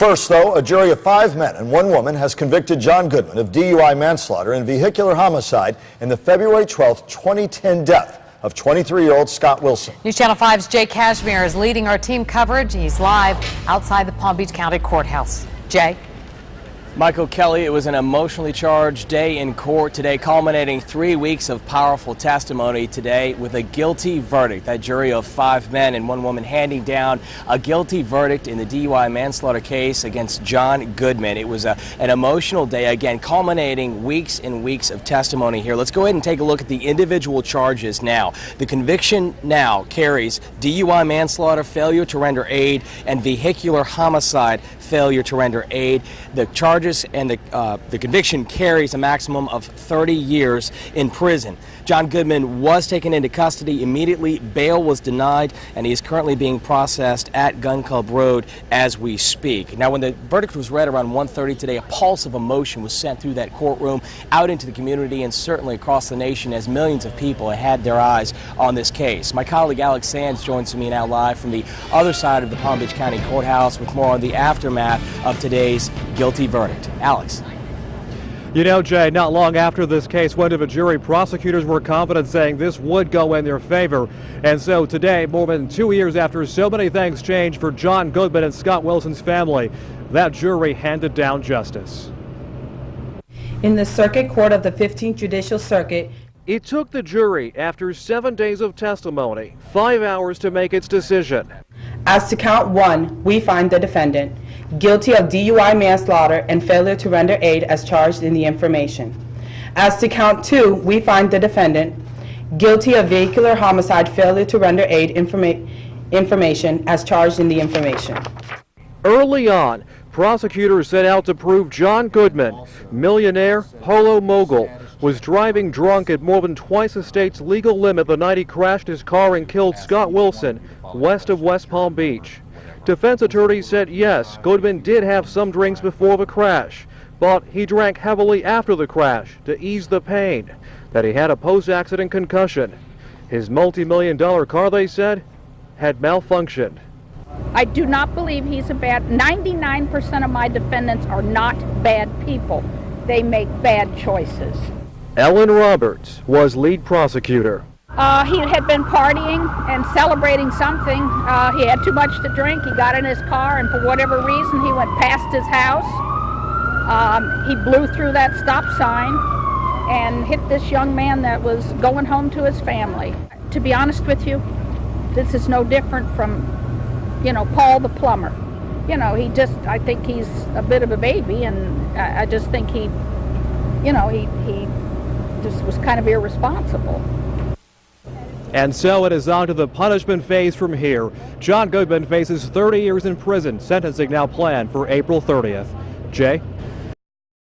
First, though, a jury of 5 men and 1 woman has convicted John Goodman of DUI manslaughter and vehicular homicide in the February 12, 2010 death of 23-year-old Scott Wilson. News Channel 5's Jay Cashmere is leading our team coverage. He's live outside the Palm Beach County Courthouse. Jay? Michael Kelly, it was an emotionally charged day in court today, culminating 3 weeks of powerful testimony today with a guilty verdict. That jury of 5 men and 1 woman handing down a guilty verdict in the DUI manslaughter case against John Goodman. It was an emotional day, again, culminating weeks and weeks of testimony here. Let's go ahead and take a look at the individual charges now. The conviction now carries DUI manslaughter, failure to render aid, and vehicular homicide, failure to render aid. The charges and the conviction carries a maximum of 30 years in prison. John Goodman was taken into custody immediately. Bail was denied, and he is currently being processed at Gun Club Road as we speak. Now, when the verdict was read around 1:30 today, a pulse of emotion was sent through that courtroom out into the community and certainly across the nation as millions of people had their eyes on this case. My colleague Alex Sands joins me now live from the other side of the Palm Beach County Courthouse with more on the aftermath of today's guilty verdict. Alex. You know, Jay, not long after this case went to the jury, prosecutors were confident saying this would go in their favor. And so today, more than 2 years after so many things changed for John Goodman and Scott Wilson's family, that jury handed down justice. In the Circuit Court of the 15th Judicial Circuit, it took the jury, after 7 days of testimony, 5 hours to make its decision. As to count 1, we find the defendant guilty of DUI manslaughter and failure to render aid as charged in the information. As to count 2, we find the defendant guilty of vehicular homicide, failure to render aid information as charged in the information. Early on, prosecutors set out to prove John Goodman, millionaire, polo mogul, was driving drunk at more than twice the state's legal limit the night he crashed his car and killed Scott Wilson west of West Palm Beach. Defense attorneys said yes, Goodman did have some drinks before the crash, but he drank heavily after the crash to ease the pain, that he had a post-accident concussion. His multi-million-dollar car, they said, had malfunctioned. I do not believe he's a bad. 99% of my defendants are not bad people. They make bad choices. Ellen Roberts was lead prosecutor. He had been partying and celebrating something. He had too much to drink. He got in his car, and for whatever reason, he went past his house. He blew through that stop sign and hit this young man that was going home to his family. To be honest with you, this is no different from, Paul the plumber. I think he's a bit of a baby, and I just think he just was kind of irresponsible. And so it is on to the punishment phase from here. John Goodman faces 30 years in prison, sentencing now planned for April 30th. Jay?